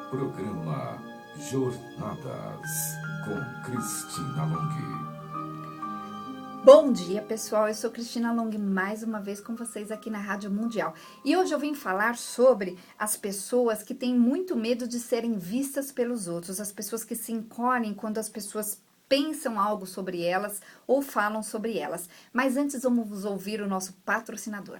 Programa Jornadas com Cristina Long. Bom dia, pessoal. Eu sou Cristina Long, mais uma vez com vocês aqui na Rádio Mundial. E hoje eu vim falar sobre as pessoas que têm muito medo de serem vistas pelos outros, as pessoas que se encolhem quando as pessoas pensam algo sobre elas ou falam sobre elas. Mas antes vamos ouvir o nosso patrocinador.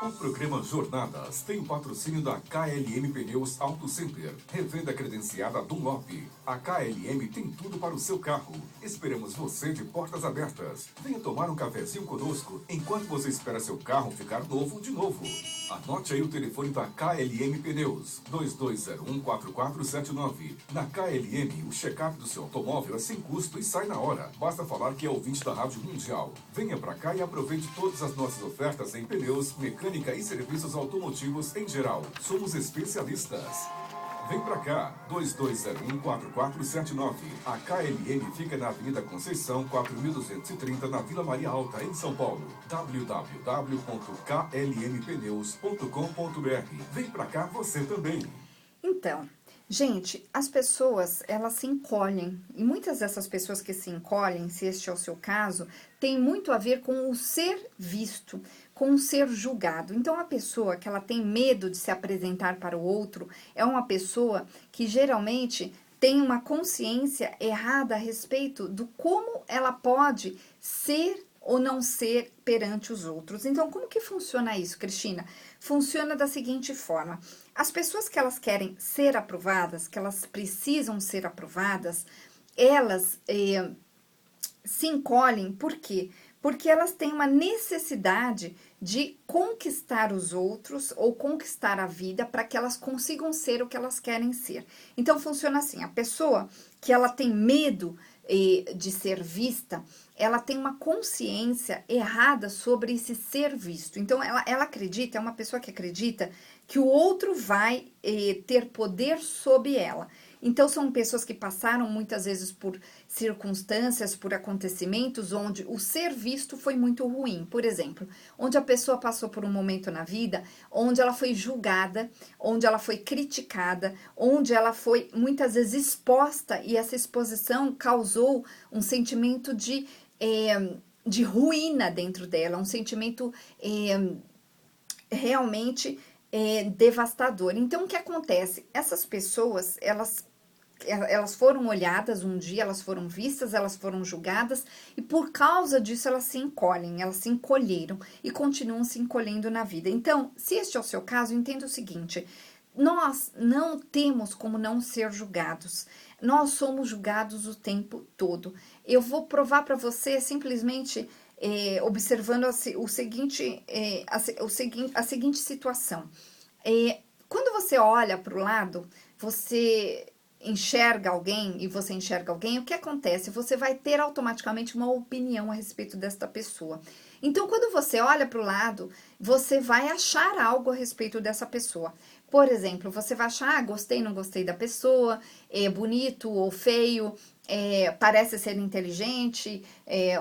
O programa Jornadas tem o patrocínio da KLM Pneus Auto Center, revenda credenciada Dunlop. A KLM tem tudo para o seu carro. Esperamos você de portas abertas. Venha tomar um cafezinho conosco enquanto você espera seu carro ficar novo de novo. Anote aí o telefone da KLM Pneus, 2201-4479. Na KLM, o check-up do seu automóvel é sem custo e sai na hora. Basta falar que é ouvinte da Rádio Mundial. Venha pra cá e aproveite todas as nossas ofertas em pneus, mecânica e serviços automotivos em geral. Somos especialistas. Vem pra cá, 2201-4479. A KLM fica na Avenida Conceição, 4230, na Vila Maria Alta, em São Paulo. www.klmpneus.com.br. Vem pra cá você também. Então, gente, as pessoas, elas se encolhem. E muitas dessas pessoas que se encolhem, se este é o seu caso, tem muito a ver com o ser visto, com o ser julgado. Então, a pessoa que ela tem medo de se apresentar para o outro é uma pessoa que geralmente tem uma consciência errada a respeito do como ela pode ser ou não ser perante os outros. Então, como que funciona isso, Cristina? Funciona da seguinte forma: as pessoas que elas querem ser aprovadas, que elas precisam ser aprovadas, elas se encolhem. Por quê? Porque elas têm uma necessidade de conquistar os outros ou conquistar a vida para que elas consigam ser o que elas querem ser. Então, funciona assim: a pessoa que ela tem medo de ser vista, ela tem uma consciência errada sobre esse ser visto. Então, ela acredita, é uma pessoa que acredita que o outro vai ter poder sobre ela. Então, são pessoas que passaram muitas vezes por circunstâncias, por acontecimentos onde o ser visto foi muito ruim. Por exemplo, onde a pessoa passou por um momento na vida onde ela foi julgada, onde ela foi criticada, onde ela foi muitas vezes exposta, e essa exposição causou um sentimento de ruína dentro dela, um sentimento realmente devastador. Então, o que acontece? Essas pessoas, elas foram olhadas um dia, elas foram vistas, elas foram julgadas, e por causa disso elas se encolhem, elas se encolheram e continuam se encolhendo na vida. Então, se este é o seu caso, entenda o seguinte: nós não temos como não ser julgados. Nós somos julgados o tempo todo. Eu vou provar para você simplesmente observando a seguinte situação. Quando você olha para o lado, você enxerga alguém e você enxerga alguém, o que acontece? Você vai ter automaticamente uma opinião a respeito desta pessoa. Então, quando você olha para o lado, você vai achar algo a respeito dessa pessoa. Por exemplo, você vai achar, gostei, não gostei da pessoa, é bonito ou feio, parece ser inteligente,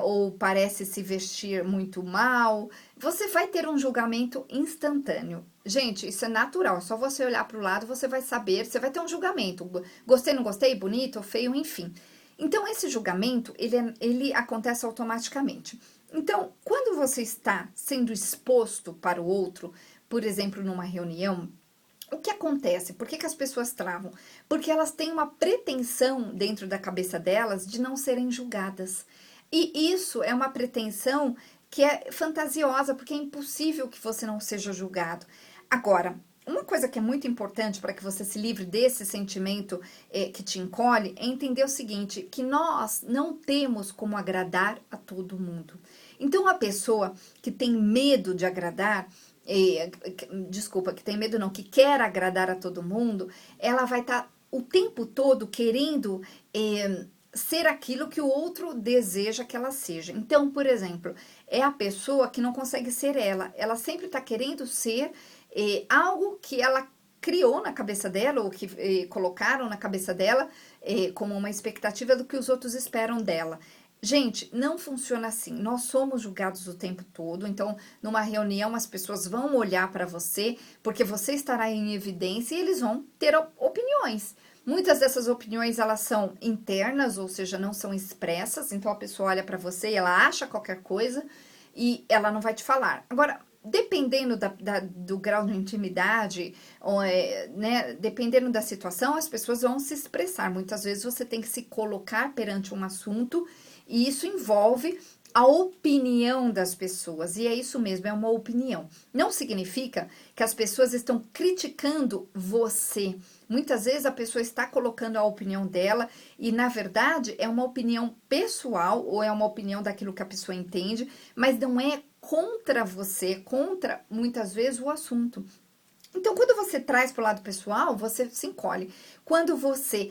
ou parece se vestir muito mal. Você vai ter um julgamento instantâneo. Gente, isso é natural, é só você olhar para o lado, você vai saber, você vai ter um julgamento. Gostei, não gostei, bonito ou feio, enfim. Então, esse julgamento, ele acontece automaticamente. Então, quando você está sendo exposto para o outro, por exemplo, numa reunião, o que acontece? Por que as pessoas travam? Porque elas têm uma pretensão dentro da cabeça delas de não serem julgadas. E isso é uma pretensão que é fantasiosa, porque é impossível que você não seja julgado. Agora, uma coisa que é muito importante para que você se livre desse sentimento que te encolhe é entender o seguinte: que nós não temos como agradar a todo mundo. Então, a pessoa que tem medo de agradar, que tem medo não, que quer agradar a todo mundo, ela vai estar o tempo todo querendo ser aquilo que o outro deseja que ela seja. Então, por exemplo, é a pessoa que não consegue ser ela sempre está querendo ser algo que ela criou na cabeça dela, ou que colocaram na cabeça dela como uma expectativa do que os outros esperam dela. Gente, não funciona assim. Nós somos julgados o tempo todo. Então, numa reunião, as pessoas vão olhar para você, porque você estará em evidência e eles vão ter opiniões. Muitas dessas opiniões, elas são internas, ou seja, não são expressas. Então, a pessoa olha para você e ela acha qualquer coisa e ela não vai te falar. Agora, dependendo do grau de intimidade, ou, né, dependendo da situação, as pessoas vão se expressar. Muitas vezes você tem que se colocar perante um assunto e isso envolve a opinião das pessoas, e é isso mesmo, é uma opinião. Não significa que as pessoas estão criticando você. Muitas vezes a pessoa está colocando a opinião dela e, na verdade, é uma opinião pessoal ou é uma opinião daquilo que a pessoa entende, mas não é contra você, contra muitas vezes o assunto. Então, quando você traz para o lado pessoal, você se encolhe. Quando você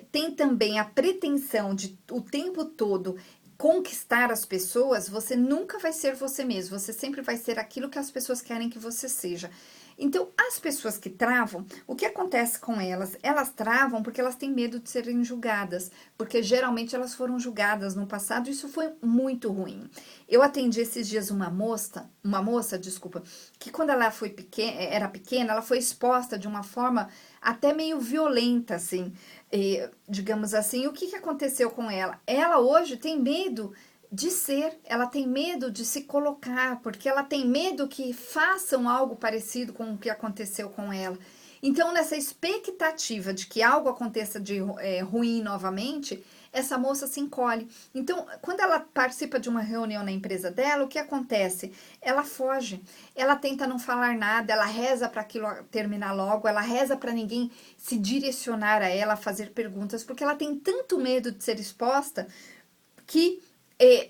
tem também a pretensão de o tempo todo conquistar as pessoas, você nunca vai ser você mesmo. Você sempre vai ser aquilo que as pessoas querem que você seja. Então, as pessoas que travam, o que acontece com elas? Elas travam porque elas têm medo de serem julgadas, porque geralmente elas foram julgadas no passado, e isso foi muito ruim. Eu atendi esses dias uma moça, desculpa, que quando ela foi era pequena, ela foi exposta de uma forma até meio violenta, assim, digamos assim. O que aconteceu com ela? Ela hoje tem medo de ser, ela tem medo de se colocar, porque ela tem medo que façam algo parecido com o que aconteceu com ela. Então, nessa expectativa de que algo aconteça de ruim novamente, essa moça se encolhe. Então, quando ela participa de uma reunião na empresa dela, o que acontece? Ela foge, ela tenta não falar nada, ela reza para aquilo terminar logo, ela reza para ninguém se direcionar a ela, fazer perguntas, porque ela tem tanto medo de ser exposta que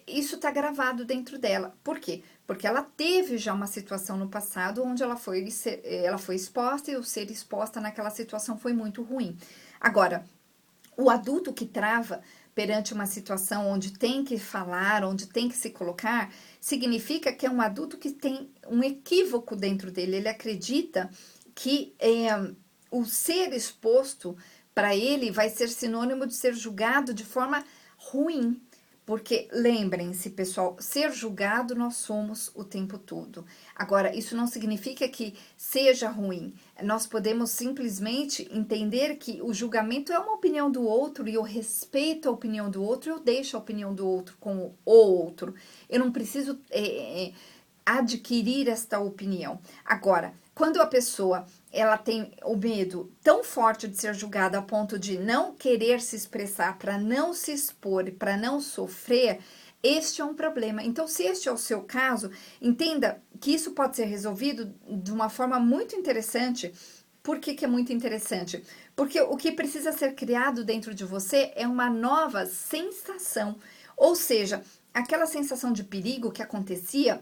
isso está gravado dentro dela. Por quê? Porque ela teve já uma situação no passado onde ela foi exposta e o ser exposta naquela situação foi muito ruim. Agora, o adulto que trava perante uma situação onde tem que falar, onde tem que se colocar, significa que é um adulto que tem um equívoco dentro dele. Ele acredita que o ser exposto para ele vai ser sinônimo de ser julgado de forma ruim. Porque lembrem-se, pessoal, ser julgado nós somos o tempo todo. Agora, isso não significa que seja ruim. Nós podemos simplesmente entender que o julgamento é uma opinião do outro e eu respeito a opinião do outro, eu deixo a opinião do outro com o outro. Eu não preciso adquirir esta opinião. Agora, quando a pessoa ela tem o medo tão forte de ser julgada a ponto de não querer se expressar, para não se expor, para não sofrer, este é um problema. Então, se este é o seu caso, entenda que isso pode ser resolvido de uma forma muito interessante. Por que é muito interessante? Porque o que precisa ser criado dentro de você é uma nova sensação. Ou seja, aquela sensação de perigo que acontecia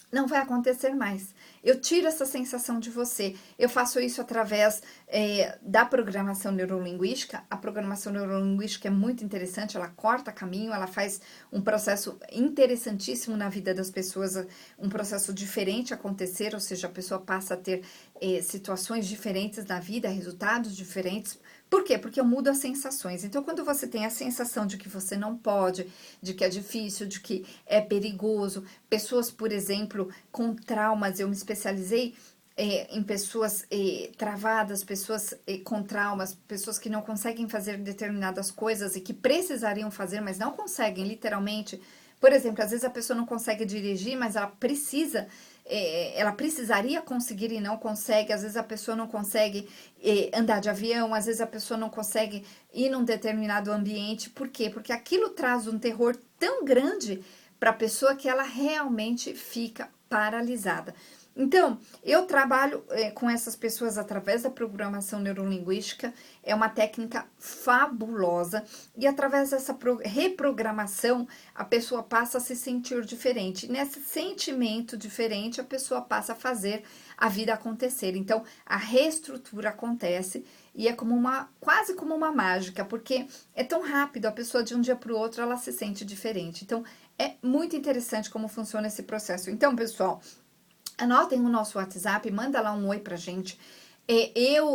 não vai acontecer mais. Eu tiro essa sensação de você. Eu faço isso através da programação neurolinguística. A programação neurolinguística é muito interessante, ela corta caminho, ela faz um processo interessantíssimo na vida das pessoas, um processo diferente acontecer, ou seja, a pessoa passa a ter situações diferentes na vida, resultados diferentes. Por quê? Porque eu mudo as sensações. Então, quando você tem a sensação de que você não pode, de que é difícil, de que é perigoso, pessoas, por exemplo, com traumas, eu me especializei em pessoas travadas, pessoas com traumas, pessoas que não conseguem fazer determinadas coisas e que precisariam fazer, mas não conseguem, literalmente. Por exemplo, às vezes a pessoa não consegue dirigir, mas ela precisaria conseguir e não consegue. Às vezes a pessoa não consegue andar de avião, às vezes a pessoa não consegue ir num determinado ambiente. Por quê? Porque aquilo traz um terror tão grande para a pessoa que ela realmente fica paralisada. Então, eu trabalho com essas pessoas através da programação neurolinguística, é uma técnica fabulosa, e através dessa reprogramação, a pessoa passa a se sentir diferente. Nesse sentimento diferente, a pessoa passa a fazer a vida acontecer. Então, a reestrutura acontece e é quase como uma mágica, porque é tão rápido, a pessoa de um dia para o outro, ela se sente diferente. Então, é muito interessante como funciona esse processo. Então, pessoal, anotem o nosso WhatsApp, manda lá um oi pra gente.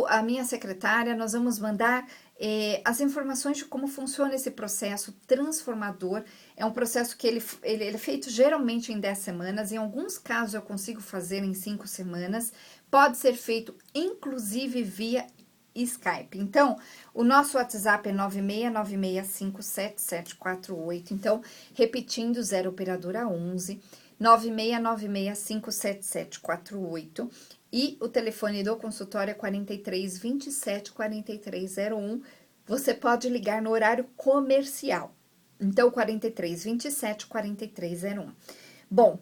A minha secretária, nós vamos mandar as informações de como funciona esse processo transformador. É um processo que ele é feito geralmente em 10 semanas, em alguns casos eu consigo fazer em 5 semanas, pode ser feito inclusive via Skype. Então, o nosso WhatsApp é 969657748. Então, repetindo, 0 operadora 11 969657748. E o telefone do consultório é 43 27 43 01. Você pode ligar no horário comercial. Então, 43 27 43 01. Bom,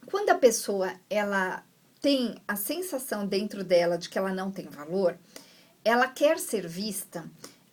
quando a pessoa ela tem a sensação dentro dela de que ela não tem valor, ela quer ser vista,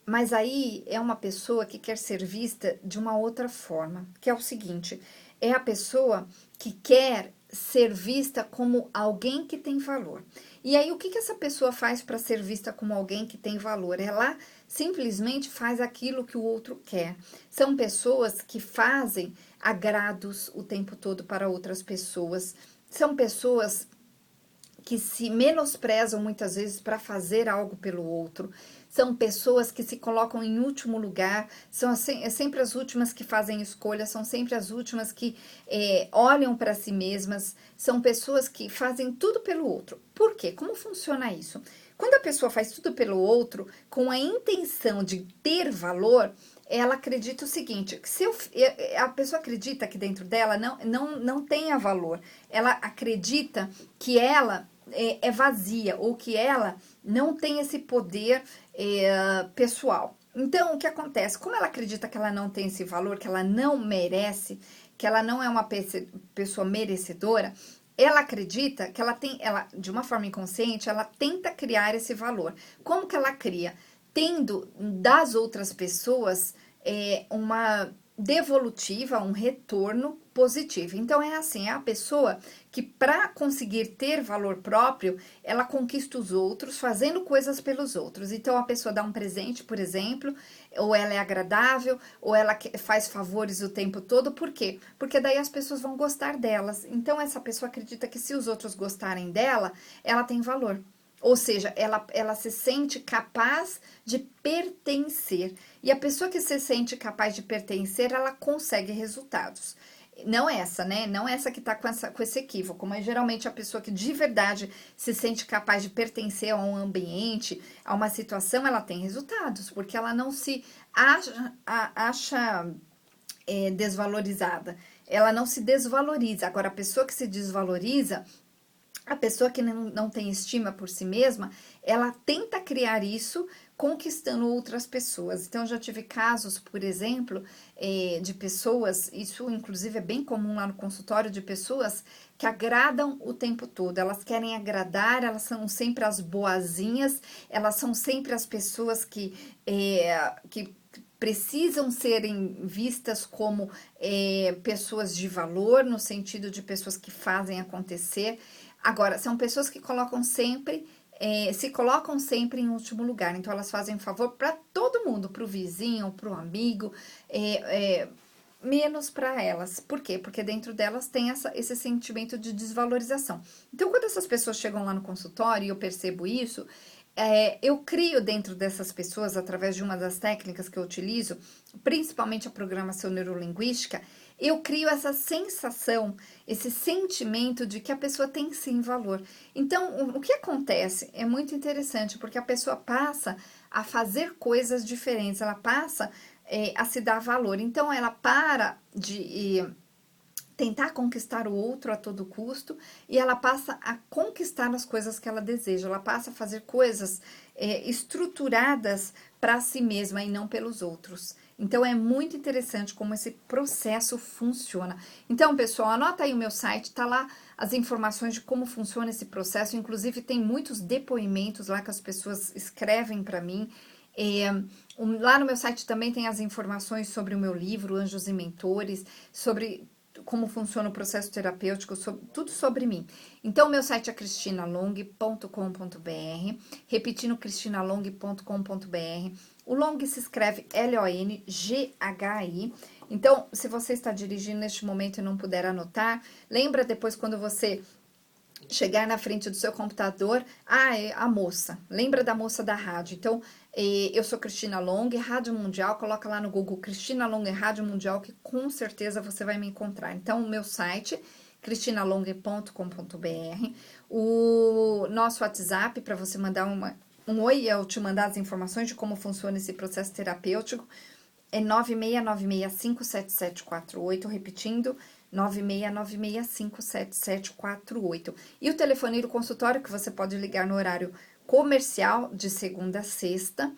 mas aí é uma pessoa que quer ser vista de uma outra forma, que é o seguinte, é a pessoa que quer ser vista como alguém que tem valor. E aí, o que essa pessoa faz para ser vista como alguém que tem valor? Ela simplesmente faz aquilo que o outro quer. São pessoas que fazem agrados o tempo todo para outras pessoas. São pessoas que se menosprezam muitas vezes para fazer algo pelo outro. São pessoas que se colocam em último lugar, são sempre as últimas que fazem escolhas, são sempre as últimas que olham para si mesmas, são pessoas que fazem tudo pelo outro. Por quê? Como funciona isso? Quando a pessoa faz tudo pelo outro, com a intenção de ter valor, ela acredita o seguinte, que a pessoa acredita que dentro dela não tenha valor, ela acredita que ela é vazia, ou que ela não tem esse poder pessoal. Então, o que acontece? Como ela acredita que ela não tem esse valor, que ela não merece, que ela não é uma pessoa merecedora, ela acredita que de uma forma inconsciente, ela tenta criar esse valor. Como que ela cria? Tendo das outras pessoas uma devolutiva, um retorno positivo. Então, é assim, é a pessoa que para conseguir ter valor próprio, ela conquista os outros fazendo coisas pelos outros. Então, a pessoa dá um presente, por exemplo, ou ela é agradável, ou ela faz favores o tempo todo. Por quê? Porque daí as pessoas vão gostar delas. Então, essa pessoa acredita que se os outros gostarem dela, ela tem valor. Ou seja, ela se sente capaz de pertencer. E a pessoa que se sente capaz de pertencer, ela consegue resultados. Não essa, né? Não essa que tá com esse equívoco, mas geralmente a pessoa que de verdade se sente capaz de pertencer a um ambiente, a uma situação, ela tem resultados, porque ela não se acha desvalorizada. Ela não se desvaloriza. Agora, a pessoa que se desvaloriza, a pessoa que não tem estima por si mesma, ela tenta criar isso conquistando outras pessoas. Então, eu já tive casos, por exemplo, de pessoas, isso inclusive é bem comum lá no consultório, de pessoas que agradam o tempo todo. Elas querem agradar, elas são sempre as boazinhas, elas são sempre as pessoas que precisam serem vistas como pessoas de valor, no sentido de pessoas que fazem acontecer. Agora, são pessoas que se colocam sempre em último lugar. Então, elas fazem favor para todo mundo, para o vizinho, para o amigo, menos para elas. Por quê? Porque dentro delas tem esse sentimento de desvalorização. Então, quando essas pessoas chegam lá no consultório e eu percebo isso, eu crio dentro dessas pessoas, através de uma das técnicas que eu utilizo, principalmente a programação neurolinguística, eu crio essa sensação, esse sentimento de que a pessoa tem sim valor. Então, o que acontece é muito interessante, porque a pessoa passa a fazer coisas diferentes, ela passa a se dar valor. Então, ela para de tentar conquistar o outro a todo custo e ela passa a conquistar as coisas que ela deseja, ela passa a fazer coisas estruturadas para si mesma e não pelos outros. Então, é muito interessante como esse processo funciona. Então, pessoal, anota aí o meu site, tá lá as informações de como funciona esse processo, inclusive tem muitos depoimentos lá que as pessoas escrevem para mim. Lá no meu site também tem as informações sobre o meu livro, Anjos e Mentores, sobre como funciona o processo terapêutico, tudo sobre mim. Então, meu site é cristinalong.com.br, repetindo, cristinalong.com.br. O Long se escreve L-O-N-G-H-I. Então, se você está dirigindo neste momento e não puder anotar, lembra depois quando você chegar na frente do seu computador, é a moça, lembra da moça da rádio? Então, eu sou Cristina Long, Rádio Mundial, coloca lá no Google Cristina Long Rádio Mundial, que com certeza você vai me encontrar. Então, o meu site, cristinalong.com.br, o nosso WhatsApp, para você mandar um oi, eu te mandar as informações de como funciona esse processo terapêutico, é 969657748, repetindo, 969657748. E o telefone do consultório, que você pode ligar no horário comercial, de segunda a sexta,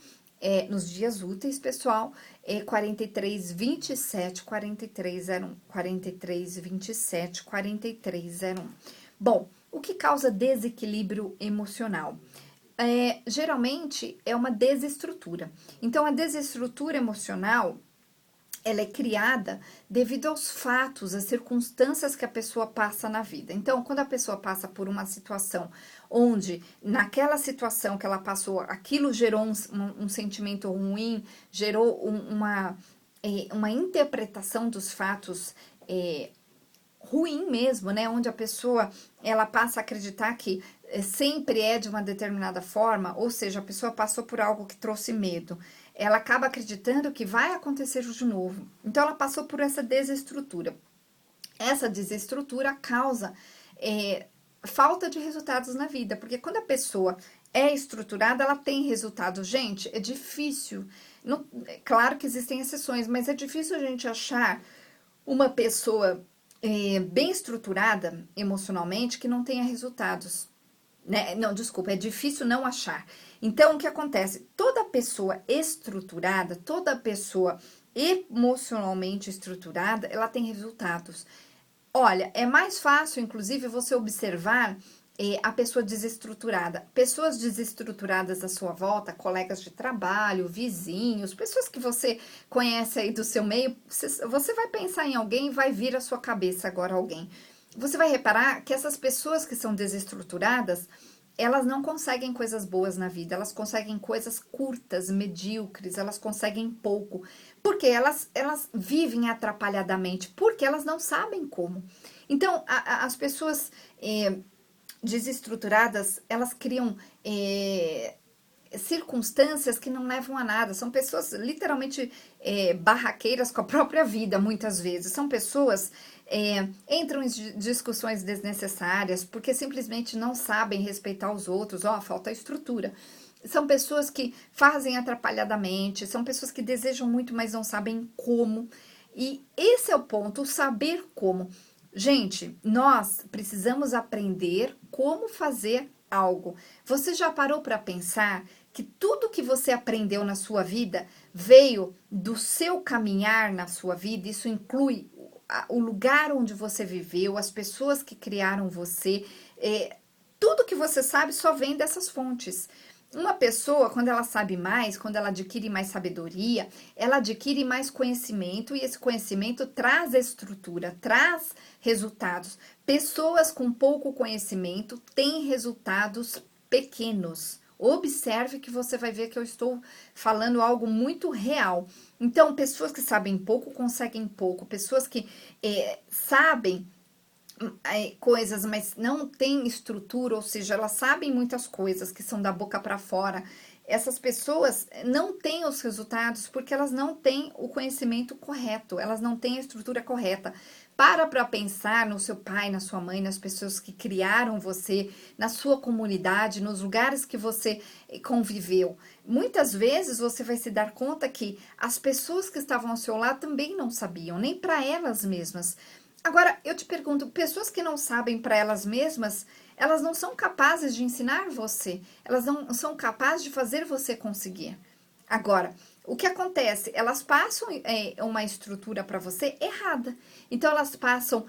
nos dias úteis, pessoal, é 4327 4301, 4327 4301. Bom, o que causa desequilíbrio emocional? Geralmente é uma desestrutura. Então, a desestrutura emocional, ela é criada devido aos fatos, às circunstâncias que a pessoa passa na vida. Então, quando a pessoa passa por uma situação onde, naquela situação que ela passou, aquilo gerou um sentimento ruim, gerou uma interpretação dos fatos ruim mesmo, né? Onde a pessoa, ela passa a acreditar que sempre é de uma determinada forma, ou seja, a pessoa passou por algo que trouxe medo. Ela acaba acreditando que vai acontecer de novo. Então, ela passou por essa desestrutura. Essa desestrutura causa falta de resultados na vida, porque quando a pessoa é estruturada, ela tem resultados. Gente, é difícil, claro que existem exceções, mas é difícil a gente achar uma pessoa bem estruturada emocionalmente que não tenha resultados. Né? Não, desculpa, é difícil não achar. Então, o que acontece? Toda pessoa estruturada, toda pessoa emocionalmente estruturada, ela tem resultados. Olha, é mais fácil, inclusive, você observar a pessoa desestruturada. Pessoas desestruturadas à sua volta, colegas de trabalho, vizinhos, pessoas que você conhece aí do seu meio, você vai pensar em alguém e vai vir à sua cabeça agora alguém. Você vai reparar que essas pessoas que são desestruturadas, elas não conseguem coisas boas na vida, elas conseguem coisas curtas, medíocres, elas conseguem pouco, porque elas vivem atrapalhadamente, porque elas não sabem como. Então, as pessoas desestruturadas, elas criam circunstâncias que não levam a nada, são pessoas literalmente barraqueiras com a própria vida, muitas vezes, são pessoas entram em discussões desnecessárias, porque simplesmente não sabem respeitar os outros, falta estrutura. São pessoas que fazem atrapalhadamente, são pessoas que desejam muito, mas não sabem como. E esse é o ponto, o saber como. Gente, nós precisamos aprender como fazer algo. Você já parou para pensar que tudo que você aprendeu na sua vida veio do seu caminhar na sua vida? Isso inclui o lugar onde você viveu, as pessoas que criaram você, tudo que você sabe só vem dessas fontes. Uma pessoa, quando ela sabe mais, quando ela adquire mais sabedoria, ela adquire mais conhecimento e esse conhecimento traz estrutura, traz resultados. Pessoas com pouco conhecimento têm resultados pequenos. Observe que você vai ver que eu estou falando algo muito real. Então, pessoas que sabem pouco, conseguem pouco. Pessoas que sabem coisas, mas não têm estrutura, ou seja, elas sabem muitas coisas que são da boca para fora. Essas pessoas não têm os resultados porque elas não têm o conhecimento correto, elas não têm a estrutura correta. Para pensar no seu pai, na sua mãe, nas pessoas que criaram você, na sua comunidade, nos lugares que você conviveu. Muitas vezes você vai se dar conta que as pessoas que estavam ao seu lado também não sabiam, nem para elas mesmas. Agora, eu te pergunto, pessoas que não sabem para elas mesmas, elas não são capazes de ensinar você, elas não são capazes de fazer você conseguir. Agora, o que acontece? Elas passam uma estrutura para você errada. Então, elas passam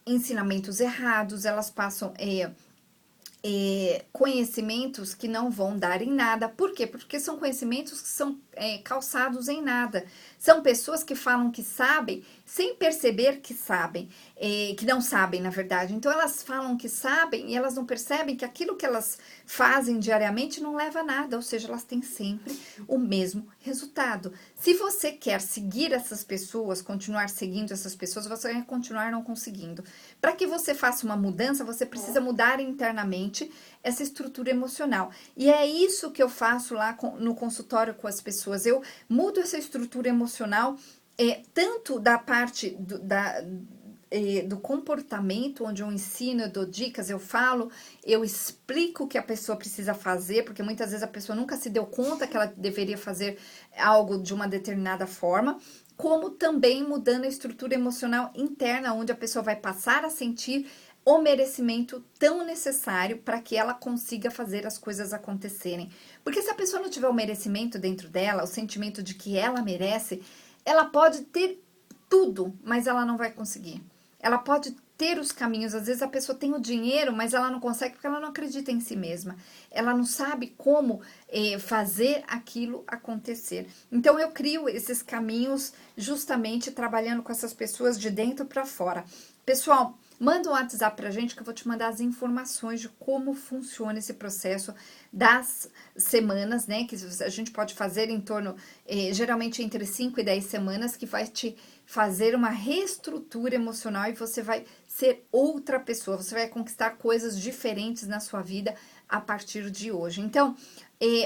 ensinamentos errados, elas passam conhecimentos que não vão dar em nada. Por quê? Porque são conhecimentos que são calçados em nada. São pessoas que falam que sabem sem perceber que sabem, que não sabem, na verdade. Então, elas falam que sabem e elas não percebem que aquilo que elas fazem diariamente não leva a nada, ou seja, elas têm sempre o mesmo resultado. Se você quer seguir essas pessoas, continuar seguindo essas pessoas, você vai continuar não conseguindo. Para que você faça uma mudança, você precisa mudar internamente essa estrutura emocional. E é isso que eu faço lá no consultório com as pessoas. Eu mudo essa estrutura emocional, tanto da parte do comportamento, onde eu ensino, eu dou dicas, eu falo, eu explico o que a pessoa precisa fazer, porque muitas vezes a pessoa nunca se deu conta que ela deveria fazer algo de uma determinada forma, como também mudando a estrutura emocional interna, onde a pessoa vai passar a sentir o merecimento tão necessário para que ela consiga fazer as coisas acontecerem. Porque se a pessoa não tiver o merecimento dentro dela, o sentimento de que ela merece, ela pode ter tudo, mas ela não vai conseguir. Ela pode ter os caminhos, às vezes a pessoa tem o dinheiro, mas ela não consegue porque ela não acredita em si mesma. Ela não sabe como fazer aquilo acontecer. Então eu crio esses caminhos justamente trabalhando com essas pessoas de dentro para fora. Pessoal, manda um WhatsApp pra gente que eu vou te mandar as informações de como funciona esse processo das semanas, né? Que a gente pode fazer em torno, geralmente entre 5 e 10 semanas, que vai te fazer uma reestrutura emocional e você vai ser outra pessoa, você vai conquistar coisas diferentes na sua vida a partir de hoje. Então,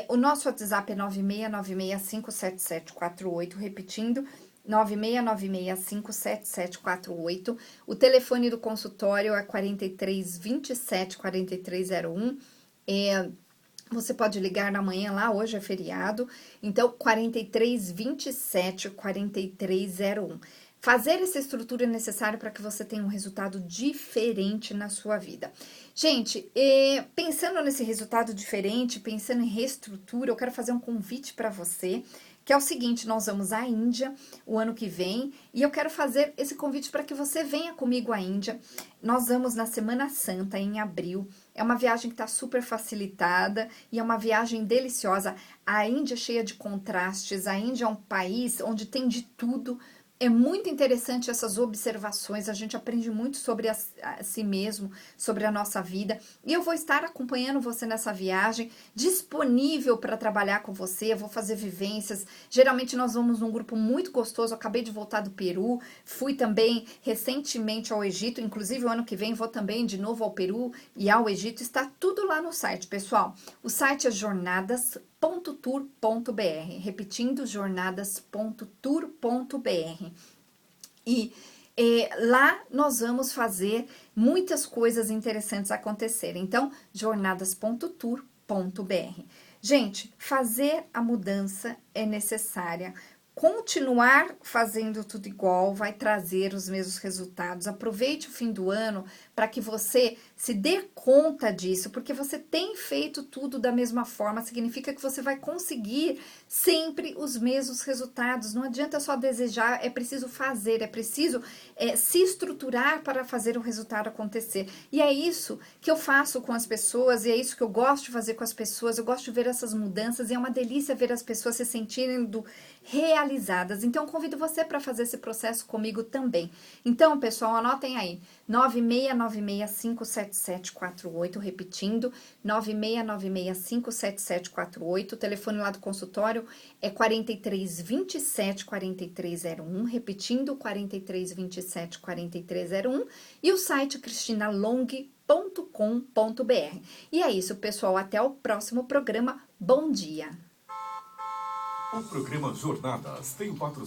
o nosso WhatsApp é 969657748, repetindo, 969657748. O telefone do consultório é 4327-4301. Você pode ligar na manhã lá, hoje é feriado, então 4327-4301. Fazer essa estrutura é necessário para que você tenha um resultado diferente na sua vida. Gente, pensando nesse resultado diferente, pensando em reestrutura, eu quero fazer um convite para você, que é o seguinte: nós vamos à Índia o ano que vem, e eu quero fazer esse convite para que você venha comigo à Índia. Nós vamos na Semana Santa, em abril. É uma viagem que está super facilitada e é uma viagem deliciosa. A Índia é cheia de contrastes, a Índia é um país onde tem de tudo. É muito interessante essas observações, a gente aprende muito sobre a si mesmo, sobre a nossa vida. E eu vou estar acompanhando você nessa viagem, disponível para trabalhar com você, eu vou fazer vivências. Geralmente nós vamos num grupo muito gostoso, eu acabei de voltar do Peru, fui também recentemente ao Egito, inclusive o ano que vem vou também de novo ao Peru e ao Egito. Está tudo lá no site, pessoal. O site é jornadas.tour.br, repetindo, jornadas.tour.br. E lá nós vamos fazer muitas coisas interessantes acontecerem. Então, jornadas.tour.br. Gente, fazer a mudança é necessária. Continuar fazendo tudo igual vai trazer os mesmos resultados. Aproveite o fim do ano para que você se dê conta disso, porque você tem feito tudo da mesma forma, significa que você vai conseguir sempre os mesmos resultados. Não adianta só desejar, é preciso fazer, é preciso se estruturar para fazer o resultado acontecer. E é isso que eu faço com as pessoas, e é isso que eu gosto de fazer com as pessoas. Eu gosto de ver essas mudanças, e é uma delícia ver as pessoas se sentirem realizadas. Então, convido você para fazer esse processo comigo também. Então, pessoal, anotem aí, 969657748, repetindo, 969657748, o telefone lá do consultório é 4327-4301, repetindo, 4327-4301, e o site cristinalong.com.br. E é isso, pessoal, até o próximo programa. Bom dia! O programa Jornadas tem o patrocínio